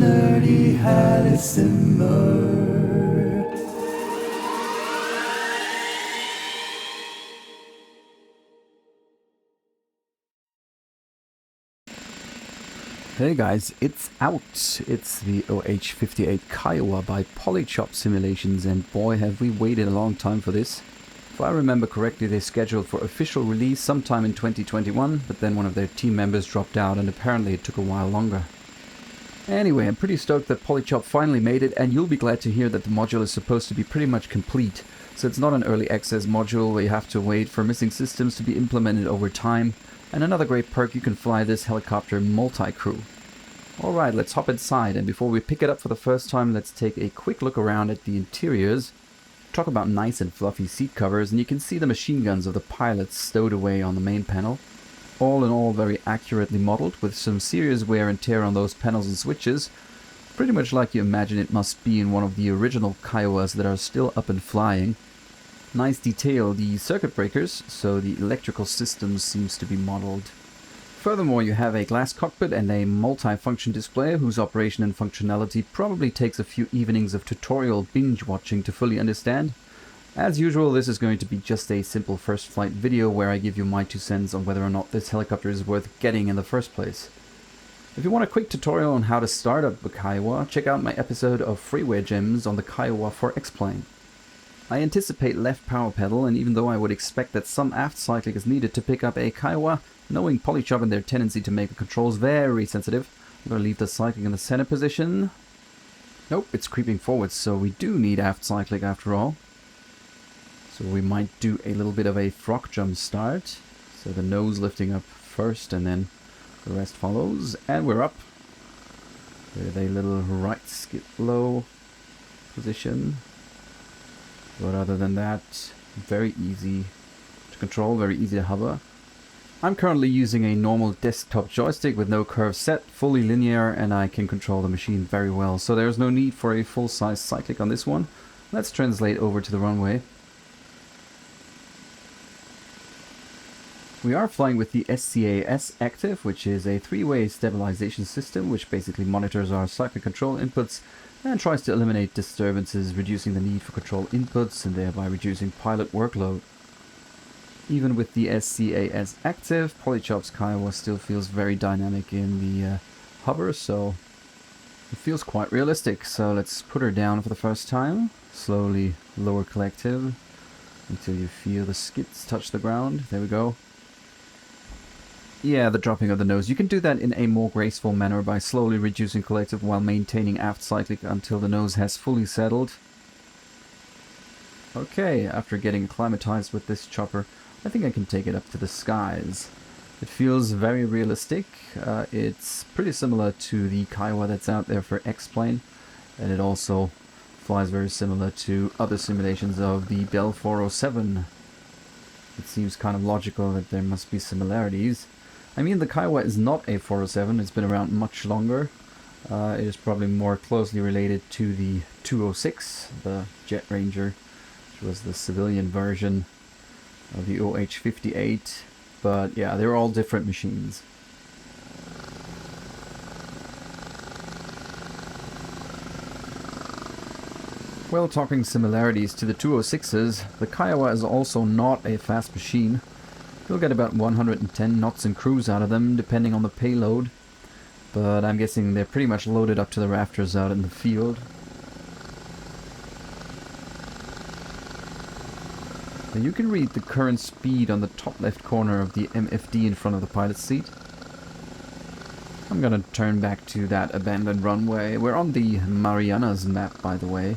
nerdy Halisimmer. Hey guys, it's out! It's the OH58 Kiowa by Polychop Simulations, and boy have we waited a long time for this. If I remember correctly, they scheduled for official release sometime in 2021, but then one of their team members dropped out and apparently it took a while longer. Anyway, I'm pretty stoked that Polychop finally made it, and you'll be glad to hear that the module is supposed to be pretty much complete. So it's not an early access module where you have to wait for missing systems to be implemented over time. And another great perk, you can fly this helicopter multi-crew. Alright, let's hop inside, and before we pick it up for the first time, let's take a quick look around at the interiors. Talk about nice and fluffy seat covers, and you can see the machine guns of the pilots stowed away on the main panel. All in all, very accurately modeled, with some serious wear and tear on those panels and switches. Pretty much like you imagine it must be in one of the original Kiowas that are still up and flying. Nice detail, the circuit breakers, so the electrical system seems to be modeled. Furthermore, you have a glass cockpit and a multi-function display whose operation and functionality probably takes a few evenings of tutorial binge watching to fully understand. As usual, this is going to be just a simple first flight video where I give you my 2 cents on whether or not this helicopter is worth getting in the first place. If you want a quick tutorial on how to start up a Kiowa, check out my episode of Freeware Gems on the Kiowa for X-Plane. I anticipate left power pedal, and even though I would expect that some aft cycling is needed to pick up a Kiowa, knowing Polychop and their tendency to make the controls very sensitive, I'm going to leave the cycling in the center position. Nope, it's creeping forward, so we do need aft cycling after all. So we might do a little bit of a frog jump start. So the nose lifting up first and then the rest follows. And we're up. With a little right skip low position. But other than that, very easy to control, very easy to hover. I'm currently using a normal desktop joystick with no curve set, fully linear, and I can control the machine very well. So there's no need for a full-size cyclic on this one. Let's translate over to the runway. We are flying with the SCAS active, which is a 3-way stabilization system which basically monitors our cyclic control inputs and tries to eliminate disturbances, reducing the need for control inputs and thereby reducing pilot workload. Even with the SCAS active, Polychop's Kiowa still feels very dynamic in the hover, so it feels quite realistic. So let's put her down for the first time. Slowly lower collective until you feel the skids touch the ground. There we go. Yeah, the dropping of the nose. You can do that in a more graceful manner by slowly reducing collective while maintaining aft cyclic until the nose has fully settled. Okay, after getting acclimatized with this chopper, I think I can take it up to the skies. It feels very realistic. It's pretty similar to the Kiowa that's out there for X-Plane, and it also flies very similar to other simulations of the Bell 407. It seems kind of logical that there must be similarities. I mean, the Kiowa is not a 407, it's been around much longer. It is probably more closely related to the 206, the Jet Ranger, which was the civilian version of the OH58. But yeah, they're all different machines. Well, talking similarities to the 206s, the Kiowa is also not a fast machine. You'll get about 110 knots in cruise out of them, depending on the payload. But I'm guessing they're pretty much loaded up to the rafters out in the field. Now you can read the current speed on the top left corner of the MFD in front of the pilot's seat. I'm gonna turn back to that abandoned runway. We're on the Marianas map, by the way.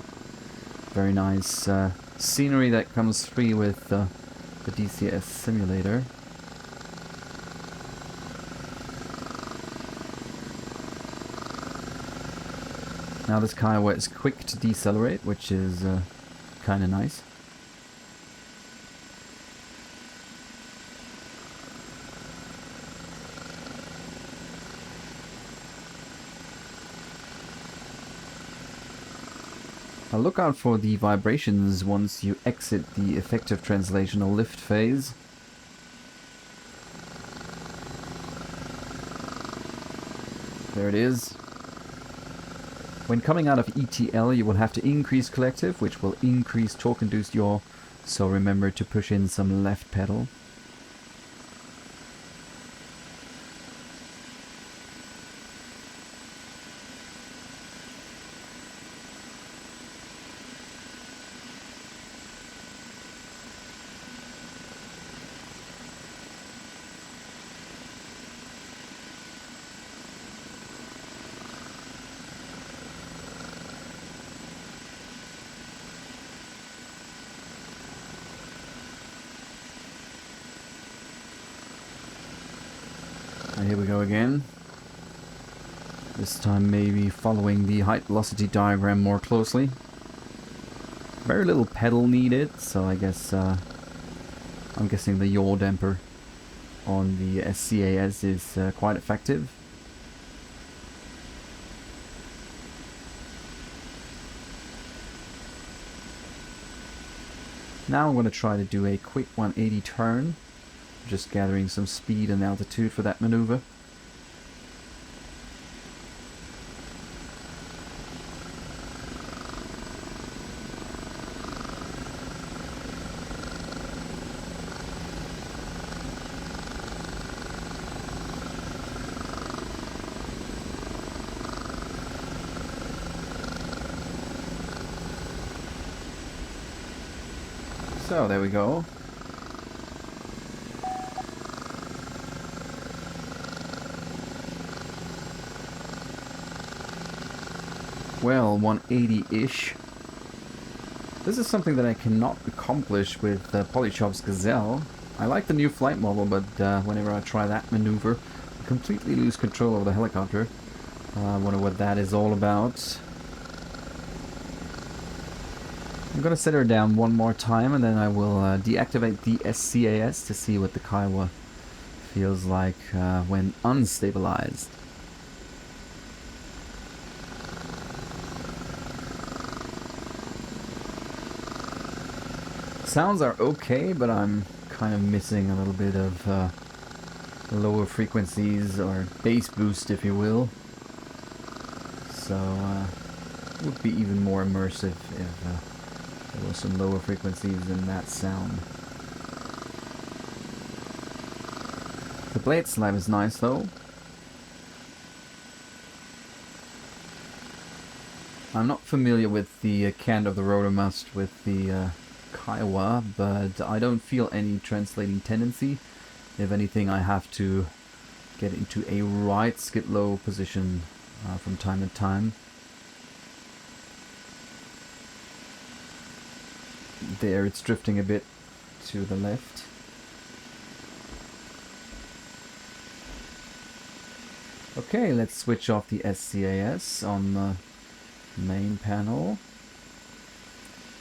Very nice scenery that comes free with the DCS simulator. Now this Kiowa is quick to decelerate, which is kind of nice. Now look out for the vibrations once you exit the effective translational lift phase. There it is. When coming out of ETL, you will have to increase collective, which will increase torque-induced yaw, so remember to push in some left pedal. Here we go again. This time maybe following the height velocity diagram more closely. Very little pedal needed, so I guess I'm guessing the yaw damper on the SCAS is quite effective. Now I'm going to try to do a quick 180 turn. Just gathering some speed and altitude for that maneuver. So there we go. Well, 180-ish. This is something that I cannot accomplish with Polychop's Gazelle. I like the new flight model, but whenever I try that maneuver, I completely lose control over the helicopter. I wonder what that is all about. I'm gonna set her down one more time, and then I will deactivate the SCAS to see what the Kiowa feels like when unstabilized. Sounds are okay, but I'm kind of missing a little bit of lower frequencies, or bass boost if you will. So it would be even more immersive if there were some lower frequencies in that sound. The blade slab is nice though. I'm not familiar with the cant of the rotor must with the Kiowa, but I don't feel any translating tendency. If anything, I have to get into a right skid low position from time to time. There it's drifting a bit to the left. Okay, let's switch off the SCAS on the main panel.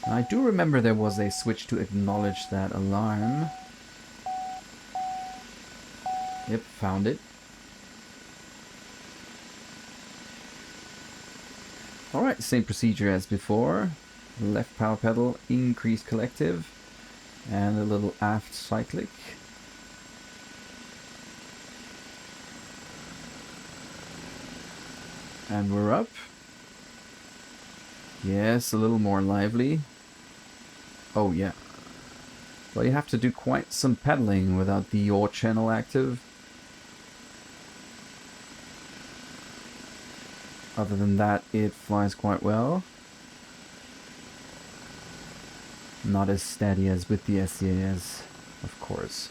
I do remember there was a switch to acknowledge that alarm. Yep, found it. Alright, same procedure as before. Left power pedal, increase collective, and a little aft cyclic. And we're up. Yes, a little more lively. Oh yeah. Well, you have to do quite some pedaling without the yaw channel active. Other than that, it flies quite well. Not as steady as with the SCAS, of course.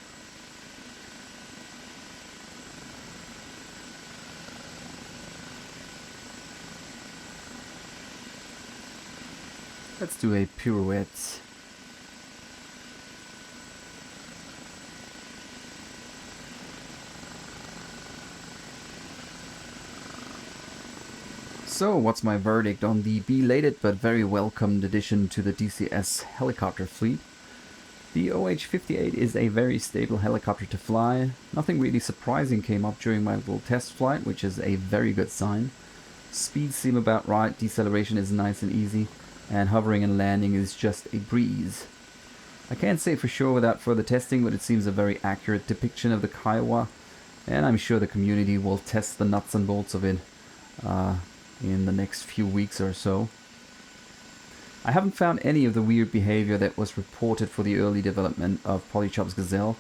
Let's do a pirouette. So, what's my verdict on the belated but very welcomed addition to the DCS helicopter fleet? The OH58 is a very stable helicopter to fly. Nothing really surprising came up during my little test flight, which is a very good sign. Speeds seem about right, deceleration is nice and easy, and hovering and landing is just a breeze. I can't say for sure without further testing, but it seems a very accurate depiction of the Kiowa, and I'm sure the community will test the nuts and bolts of it in the next few weeks or so. I haven't found any of the weird behavior that was reported for the early development of Polychop's Gazelle.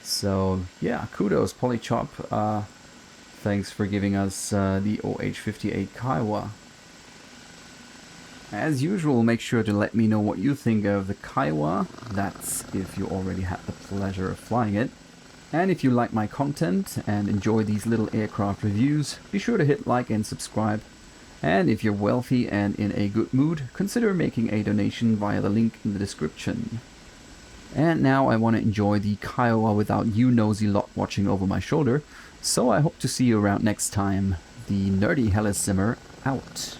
So yeah, kudos Polychop. Thanks for giving us the OH58 Kiowa. As usual, make sure to let me know what you think of the Kiowa. That's if you already had the pleasure of flying it. And if you like my content and enjoy these little aircraft reviews, be sure to hit like and subscribe. And if you're wealthy and in a good mood, consider making a donation via the link in the description. And now I want to enjoy the Kiowa without you nosy lot watching over my shoulder, so I hope to see you around next time. The Nerdy Helisimmer out.